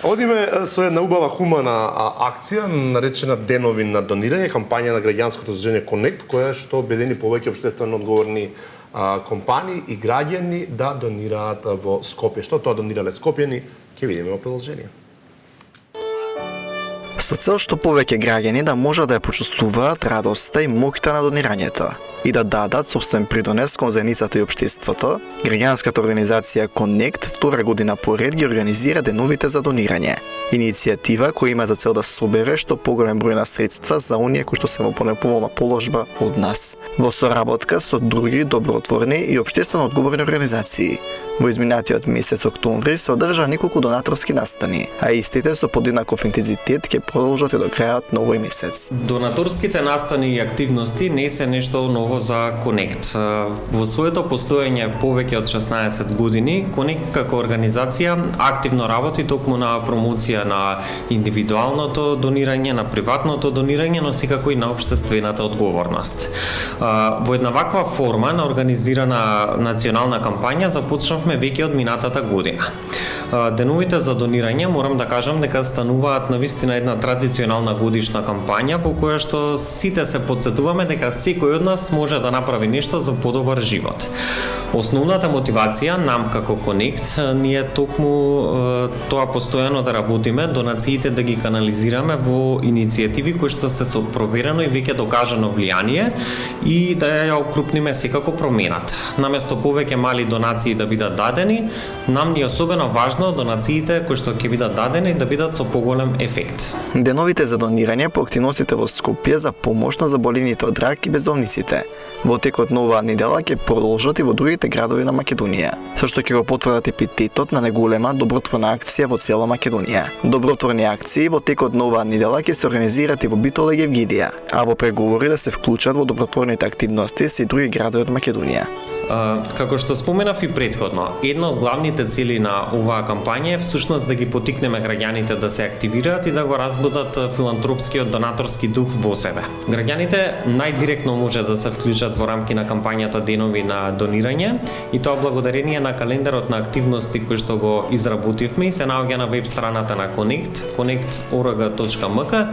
Одиме со една убава хумана акција наречена Денови на донирање, кампања на граѓанското здружение Конект, која што обедини повеќе општествено одговорни компании и граѓани да донираат во Скопје. Што тоа донирале скопјани, ќе видиме во продолжение. Со цел што повеќе граѓани да можат да ја почувствуваат радоста и моќта на донирањето и да дадат собствен придонес кон заедницата и општеството, граѓанската организација Конект втора година поред ги организира деновите за донирање. Иницијатива која има за цел да собере што поголем број на средства за оние кои што се во понеповолна положба од нас, во соработка со други добротворни и општествено одговорни организации. Во изминатиот месец октомври се одржа неколку донаторски настани, а истите со подеднаков интензитет ќе продолжат и до крајот на овој месец. Донаторските настани и активности не се нешто ново за Конект. Во своето постоење повеќе од 16 години, Конект како организација активно работи токму на промоција на индивидуалното донирање, на приватното донирање, но секако и на општествената одговорност. Во една ваква форма на организирана национална кампања започнавме веќе од минатата година. Деновите за донирање, морам да кажам дека стануваат навистина една традиционална годишна кампања по која што сите се потсетуваме дека секој од нас може да направи нешто за подобар живот. Основната мотивација нам како Конект ние токму тоа постојано да работиме, донациите да ги канализираме во иницијативи кои што се со проверено и веќе докажано влијание и да ја окрупниме секако промената. Наместо повеќе мали донации да бидат дадени, нам ни е особено важно донациите кои што ќе бидат дадени да бидат со поголем ефект. Деновите за донирање по активностите во Скопје за помош на заболените од рак и бездомниците во текот на оваа недела ќе продолжат и во другите градови на Македонија, со што ќе го потврдат епитетот на неголема добротворна акција во цела Македонија. Добротворни акции во текот на оваа недела ќе се организираат и во Битола и Евгидија, а во преговори да се вклучат во добротворните активности се и други градови од Македонија. Како што споменав и претходно, една од главните цели на оваа кампања е всушност да ги потикнеме граѓаните да се активираат и да го разбудат филантропскиот донаторски дух во себе. Граѓаните најдиректно може да се вклучат во рамки на кампањата Денови на донирање и тоа благодарение на календарот на активности кој што го изработивме и се наоѓа на веб страната на Конект, connect.org.mk.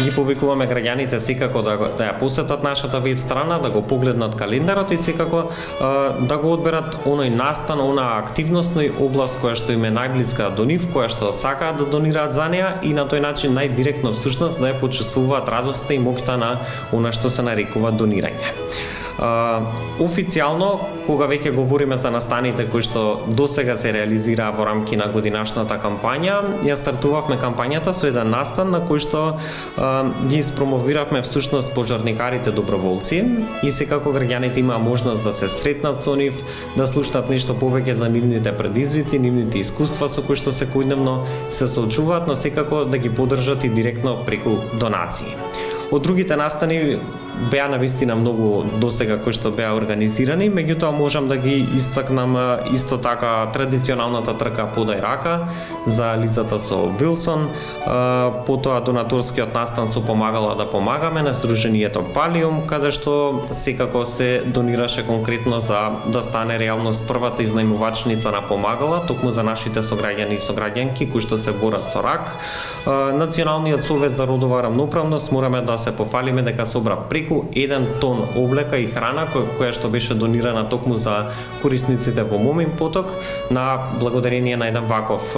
Ги повикуваме граѓаните секако да ја посетат нашата веб страна, да го погледнат календарот и секако да го одберат оној настан, онаа активностна област која што им е најблиска до нив, која што сакаат да донираат за неа и на тој начин најдиректно всушност да ја почувствуваат радоста и моќта на она што се нарекува донирање. Официјално, кога веќе говориме за настаните кои што досега се реализираа во рамки на годинашната кампања, ја стартувавме кампањата со еден настан на кој што ги испромовиравме всушност пожарникарите доброволци и секако граѓаните имаа можност да се сретнат со нив, да слушнат нешто повеќе за нивните предизвици, нивните искуства со кои што секојдневно се соочуваат, но секако да ги поддржат и директно преку донации. Од другите настани беа навистина многу досега кои што беа организирани, меѓутоа можам да ги истакнам исто така традиционалната трка Подај рака за лицата со Вилсон, потоа донаторскиот настан со Помагала да помагаме на Сдруженијето Палиум, каде што секако се донираше конкретно за да стане реалност првата изнајмувачница на Помагала, токму за нашите сограѓани и сограѓанки кои што се борат со рак. Националниот совет за родова рамноправност мораме да се пофалиме дека собра преку 1 тон облека и храна која што беше донирана токму за корисниците во Момин поток на благодарение на еден ваков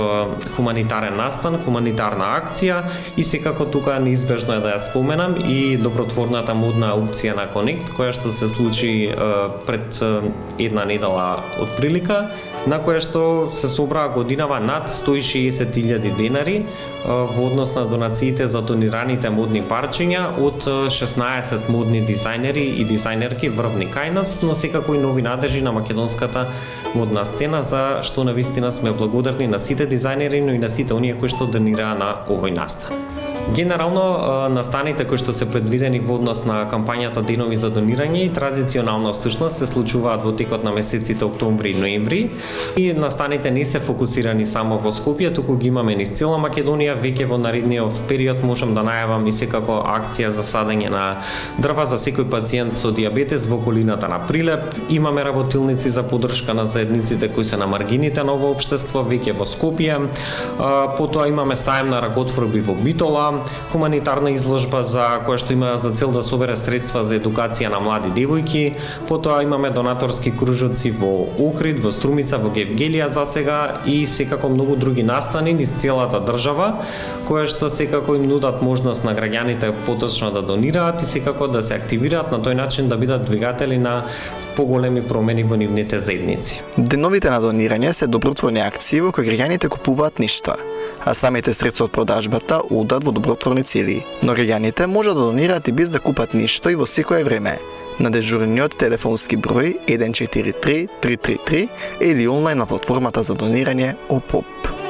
хуманитарен настан, хуманитарна акција и секако тука неизбежно е да ја споменам и добротворната модна аукција на Конект која што се случи пред една недела од прилика, на која што се собраа годинава над 160.000 денари во однос на донациите за донираните модни парчиња од 16 модни дизајнери и дизајнерки врвни кај нас, но секако и нови надежи на македонската модна сцена, за што навистина сме благодарни на сите дизајнери, но и на сите оние кои што донираа на овој настан. Генерално, настаните кои што се предвидени во однос на кампањата Денови за донирање и традиционално всушност се случуваат во текот на месеците октомври и ноември и настаните не се фокусирани само во Скопје, туку ги имаме низ цела Македонија. Веќе во наредниот период можам да најавам и секако акција за садење на дрва за секој пациент со дијабетес во околината на Прилеп. Имаме работилници за поддршка на заедниците кои се на маргините на ово општество, веќе во Скопје. Потоа имаме сајм на ракотворби во Битола, хуманитарна изложба за која што има за цел да собере средства за едукација на млади девојки. Потоа имаме донаторски кружоци во Охрид, во Струмица, во Гевгелија за сега и секако многу други настани низ целата држава, која што секако им нудат можност на граѓаните поточно да донираат и секако да се активираат на тој начин да бидат двигатели на поголеми промени во нивните заедници. Деновите на донирање се добротворни акции во кои граѓаните купуваат ништа, а самите средства од продажбата одат во добротворни цели. Но граѓаните можат да донираат и без да купат ништо и во секое време на дежурниот телефонски број 143 333 или онлайн на платформата за донирање ОПОП.